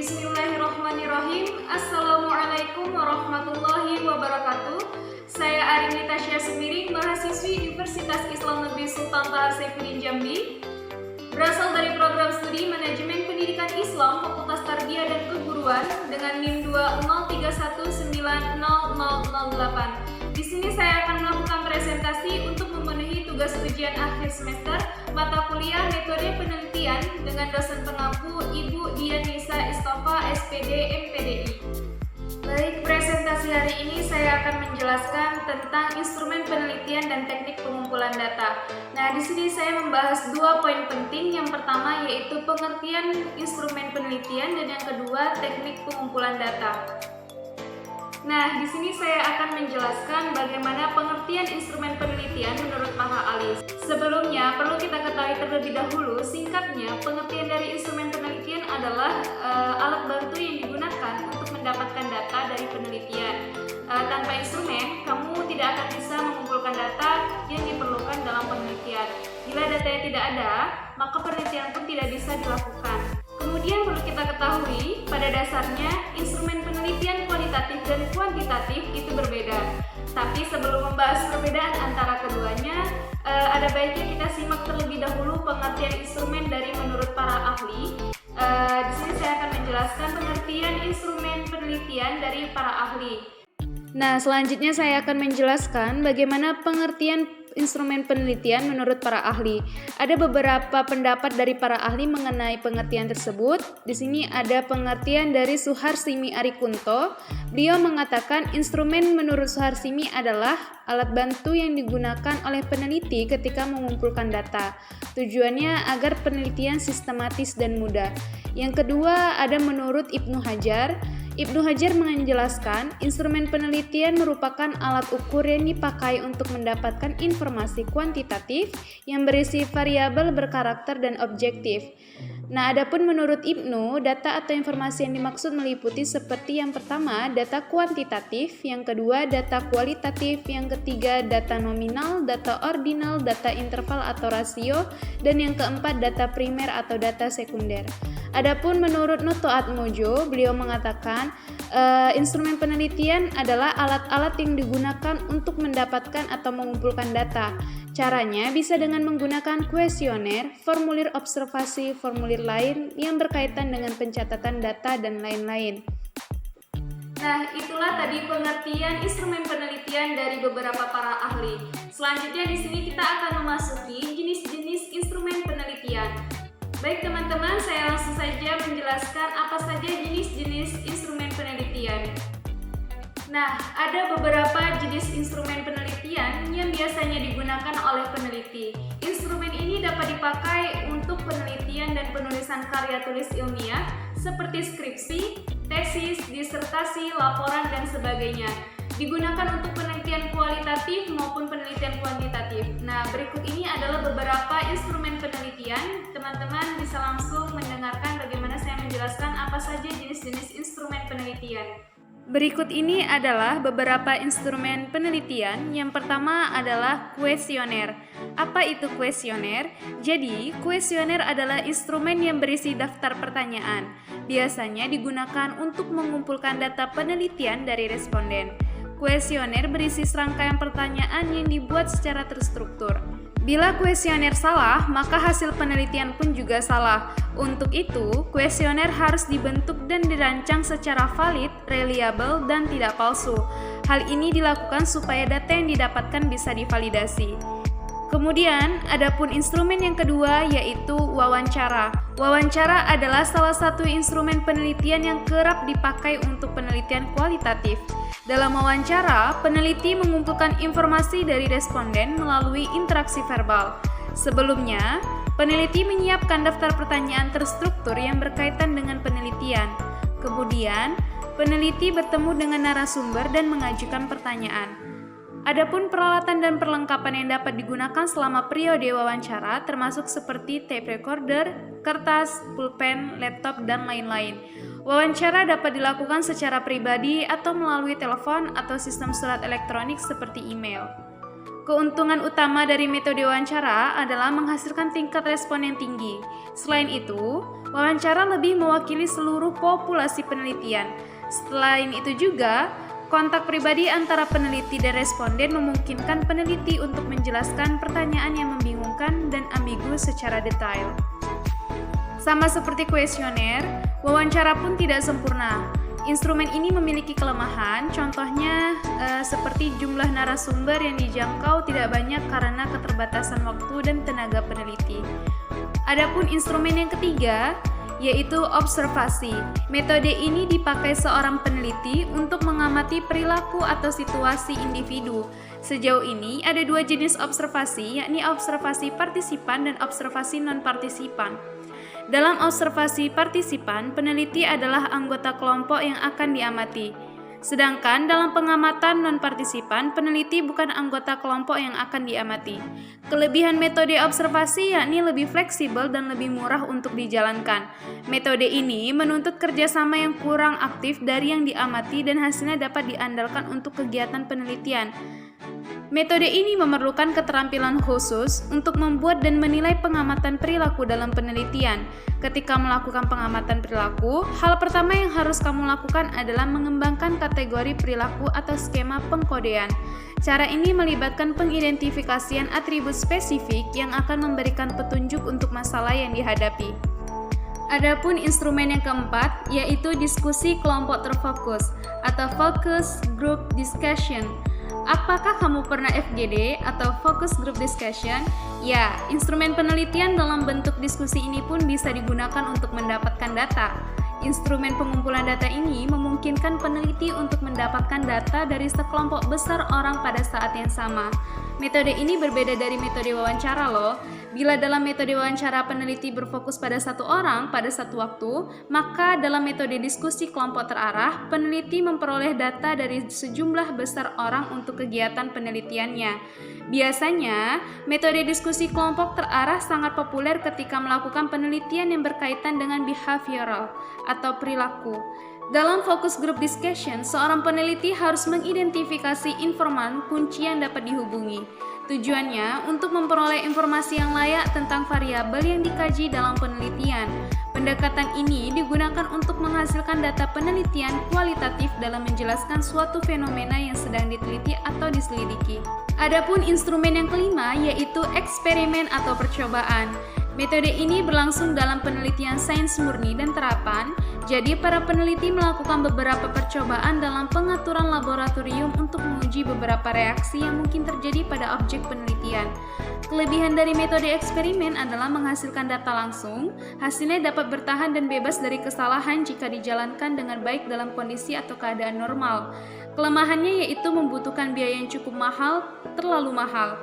Bismillahirrahmanirrahim. Assalamualaikum warahmatullahi wabarakatuh. Saya Arini Tasya Semiring, mahasiswi Universitas Islam Negeri Sultan Toha Saifuddin Jambi, berasal dari program studi Manajemen Pendidikan Islam Fakultas Tarbiyah dan Keguruan dengan NIM 203190008. Di sini saya akan melakukan presentasi untuk memenuhi tugas ujian akhir semester mata kuliah metode penelitian dengan dosen pengampu Ibu Dian Nisa Istofa, SPD, MPDI. Baik, presentasi hari ini saya akan menjelaskan tentang instrumen penelitian dan teknik pengumpulan data. Nah, di sini saya membahas dua poin penting. Yang pertama yaitu pengertian instrumen penelitian dan yang kedua teknik pengumpulan data. Nah, di sini saya akan menjelaskan bagaimana pengertian instrumen penelitian menurut para ahli. Sebelumnya, perlu kita ketahui terlebih dahulu, singkatnya, pengertian dari instrumen penelitian adalah alat bantu yang digunakan untuk mendapatkan data dari penelitian. Tanpa instrumen, kamu tidak akan bisa mengumpulkan data yang diperlukan dalam penelitian. Bila datanya tidak ada, maka penelitian pun tidak bisa dilakukan. Kemudian perlu kita ketahui, pada dasarnya instrumen penelitian kualitatif dan kuantitatif itu berbeda. Tapi sebelum membahas perbedaan antara keduanya, ada baiknya kita simak terlebih dahulu pengertian instrumen dari menurut para ahli. Di sini saya akan menjelaskan pengertian instrumen penelitian dari para ahli. Nah, selanjutnya saya akan menjelaskan bagaimana pengertian instrumen penelitian menurut para ahli. Ada beberapa pendapat dari para ahli mengenai pengertian tersebut. Di sini ada pengertian dari Suharsimi Arikunto. Beliau mengatakan instrumen menurut Suharsimi adalah alat bantu yang digunakan oleh peneliti ketika mengumpulkan data. Tujuannya agar penelitian sistematis dan mudah. Yang kedua ada menurut Ibnu Hajar. Ibnu Hajar menjelaskan, instrumen penelitian merupakan alat ukur yang dipakai untuk mendapatkan informasi kuantitatif yang berisi variabel berkarakter dan objektif. Nah, adapun menurut Ibnu, data atau informasi yang dimaksud meliputi seperti yang pertama, data kuantitatif, yang kedua, data kualitatif, yang ketiga, data nominal, data ordinal, data interval atau rasio, dan yang keempat, data primer atau data sekunder. Adapun menurut Noto Atmojo, beliau mengatakan instrumen penelitian adalah alat-alat yang digunakan untuk mendapatkan atau mengumpulkan data. Caranya bisa dengan menggunakan kuesioner, formulir observasi, formulir lain yang berkaitan dengan pencatatan data dan lain-lain. Nah, itulah tadi pengertian instrumen penelitian dari beberapa para ahli. Selanjutnya di sini kita akan memasuki jenis-jenis instrumen penelitian. Baik teman-teman, saya langsung saja menjelaskan apa saja jenis-jenis instrumen penelitian. Nah, ada beberapa jenis instrumen penelitian yang biasanya digunakan oleh peneliti. Instrumen ini dapat dipakai untuk penelitian dan penulisan karya tulis ilmiah seperti skripsi, tesis, disertasi, laporan, dan sebagainya. Digunakan untuk penelitian kualitatif maupun penelitian kuantitatif. Nah, berikut ini adalah beberapa instrumen penelitian. Teman-teman bisa langsung mendengarkan bagaimana saya menjelaskan apa saja jenis-jenis instrumen penelitian. Berikut ini adalah beberapa instrumen penelitian. Yang pertama adalah kuesioner. Apa itu kuesioner? Jadi, kuesioner adalah instrumen yang berisi daftar pertanyaan. Biasanya digunakan untuk mengumpulkan data penelitian dari responden. Kuesioner berisi serangkaian pertanyaan yang dibuat secara terstruktur. Bila kuesioner salah, maka hasil penelitian pun juga salah. Untuk itu, kuesioner harus dibentuk dan dirancang secara valid, reliable, dan tidak palsu. Hal ini dilakukan supaya data yang didapatkan bisa divalidasi. Kemudian, adapun instrumen yang kedua yaitu wawancara. Wawancara adalah salah satu instrumen penelitian yang kerap dipakai untuk penelitian kualitatif. Dalam wawancara, peneliti mengumpulkan informasi dari responden melalui interaksi verbal. Sebelumnya, peneliti menyiapkan daftar pertanyaan terstruktur yang berkaitan dengan penelitian. Kemudian, peneliti bertemu dengan narasumber dan mengajukan pertanyaan. Adapun peralatan dan perlengkapan yang dapat digunakan selama periode wawancara termasuk seperti tape recorder, kertas, pulpen, laptop, dan lain-lain. Wawancara dapat dilakukan secara pribadi atau melalui telepon atau sistem surat elektronik seperti email. Keuntungan utama dari metode wawancara adalah menghasilkan tingkat respon yang tinggi. Selain itu, Wawancara lebih mewakili seluruh populasi penelitian. Selain itu juga, kontak pribadi antara peneliti dan responden memungkinkan peneliti untuk menjelaskan pertanyaan yang membingungkan dan ambigu secara detail. Sama seperti kuesioner, wawancara pun tidak sempurna. Instrumen ini memiliki kelemahan, contohnya seperti jumlah narasumber yang dijangkau tidak banyak karena keterbatasan waktu dan tenaga peneliti. Adapun instrumen yang ketiga, yaitu observasi. Metode ini dipakai seorang peneliti untuk mengamati perilaku atau situasi individu. Sejauh ini ada dua jenis observasi, yakni observasi partisipan dan observasi non-partisipan. Dalam observasi partisipan, peneliti adalah anggota kelompok yang akan diamati. Sedangkan dalam pengamatan non-partisipan, peneliti bukan anggota kelompok yang akan diamati. Kelebihan metode observasi yakni lebih fleksibel dan lebih murah untuk dijalankan. Metode ini menuntut kerjasama yang kurang aktif dari yang diamati dan hasilnya dapat diandalkan untuk kegiatan penelitian. Metode ini memerlukan keterampilan khusus untuk membuat dan menilai pengamatan perilaku dalam penelitian. Ketika melakukan pengamatan perilaku, hal pertama yang harus kamu lakukan adalah mengembangkan kategori perilaku atau skema pengkodean. Cara ini melibatkan pengidentifikasian atribut spesifik yang akan memberikan petunjuk untuk masalah yang dihadapi. Adapun instrumen yang keempat, yaitu diskusi kelompok terfokus atau Focus Group Discussion. Apakah kamu pernah FGD atau Focus Group Discussion? Ya, instrumen penelitian dalam bentuk diskusi ini pun bisa digunakan untuk mendapatkan data. Instrumen pengumpulan data ini memungkinkan peneliti untuk mendapatkan data dari sekelompok besar orang pada saat yang sama. Metode ini berbeda dari metode wawancara loh. Bila dalam metode wawancara peneliti berfokus pada satu orang pada satu waktu, maka dalam metode diskusi kelompok terarah, peneliti memperoleh data dari sejumlah besar orang untuk kegiatan penelitiannya. Biasanya, metode diskusi kelompok terarah sangat populer ketika melakukan penelitian yang berkaitan dengan behavioral atau perilaku. Dalam focus group discussion, seorang peneliti harus mengidentifikasi informan kunci yang dapat dihubungi. Tujuannya untuk memperoleh informasi yang layak tentang variabel yang dikaji dalam penelitian. Pendekatan ini digunakan untuk menghasilkan data penelitian kualitatif dalam menjelaskan suatu fenomena yang sedang diteliti atau diselidiki. Adapun instrumen yang kelima yaitu eksperimen atau percobaan. Metode ini berlangsung dalam penelitian sains murni dan terapan, jadi para peneliti melakukan beberapa percobaan dalam pengaturan laboratorium untuk menguji beberapa reaksi yang mungkin terjadi pada objek penelitian. Kelebihan dari metode eksperimen adalah menghasilkan data langsung, hasilnya dapat bertahan dan bebas dari kesalahan jika dijalankan dengan baik dalam kondisi atau keadaan normal. Kelemahannya yaitu membutuhkan biaya yang cukup mahal, terlalu mahal.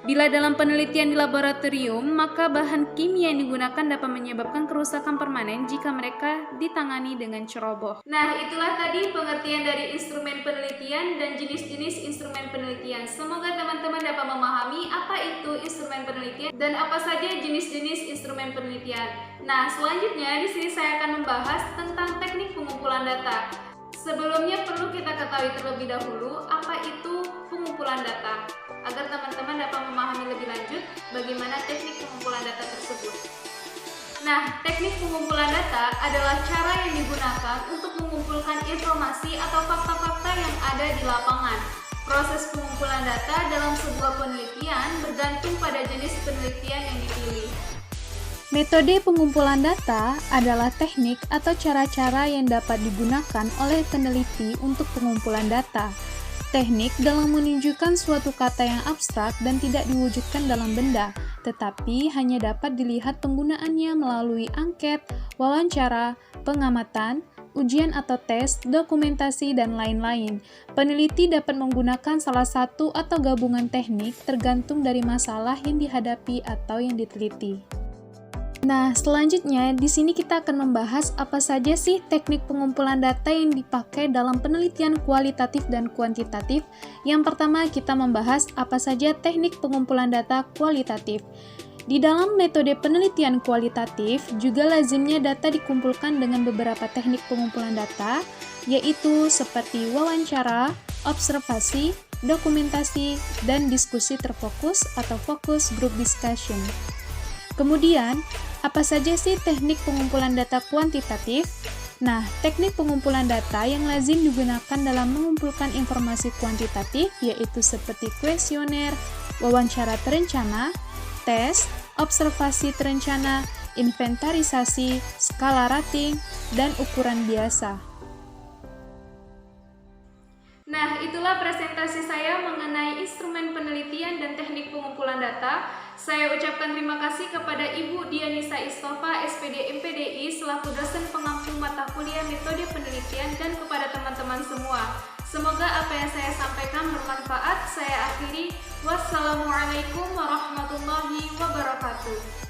Bila dalam penelitian di laboratorium, maka bahan kimia yang digunakan dapat menyebabkan kerusakan permanen jika mereka ditangani dengan ceroboh. Nah, itulah tadi pengertian dari instrumen penelitian dan jenis-jenis instrumen penelitian. Semoga teman-teman dapat memahami apa itu instrumen penelitian dan apa saja jenis-jenis instrumen penelitian. Nah, selanjutnya di sini saya akan membahas tentang teknik pengumpulan data. Sebelumnya perlu kita ketahui terlebih dahulu apa itu pengumpulan data, agar teman-teman dapat memahami lebih lanjut bagaimana teknik pengumpulan data tersebut. Nah, teknik pengumpulan data adalah cara yang digunakan untuk mengumpulkan informasi atau fakta-fakta yang ada di lapangan. Proses pengumpulan data dalam sebuah penelitian bergantung pada jenis penelitian yang dipilih. Metode pengumpulan data adalah teknik atau cara-cara yang dapat digunakan oleh peneliti untuk pengumpulan data. Teknik dalam menunjukkan suatu kata yang abstrak dan tidak diwujudkan dalam benda, tetapi hanya dapat dilihat penggunaannya melalui angket, wawancara, pengamatan, ujian atau tes, dokumentasi, dan lain-lain. Peneliti dapat menggunakan salah satu atau gabungan teknik tergantung dari masalah yang dihadapi atau yang diteliti. Nah, selanjutnya di sini kita akan membahas apa saja sih teknik pengumpulan data yang dipakai dalam penelitian kualitatif dan kuantitatif. Yang pertama, kita membahas apa saja teknik pengumpulan data kualitatif. Di dalam metode penelitian kualitatif, juga lazimnya data dikumpulkan dengan beberapa teknik pengumpulan data, yaitu seperti wawancara, observasi, dokumentasi, dan diskusi terfokus atau focus group discussion. Kemudian, Apa saja sih teknik pengumpulan data kuantitatif? Nah, teknik pengumpulan data yang lazim digunakan dalam mengumpulkan informasi kuantitatif yaitu seperti kuesioner, wawancara terencana, tes, observasi terencana, inventarisasi, skala rating, dan ukuran biasa. Nah, itulah presentasi saya mengenai instrumen penelitian dan teknik pengumpulan data. Saya ucapkan terima kasih kepada Ibu Dianisa Istofa, SPD MPDI, selaku dosen pengampu mata kuliah metode penelitian, dan kepada teman-teman semua. Semoga apa yang saya sampaikan bermanfaat. Saya akhiri. Wassalamualaikum warahmatullahi wabarakatuh.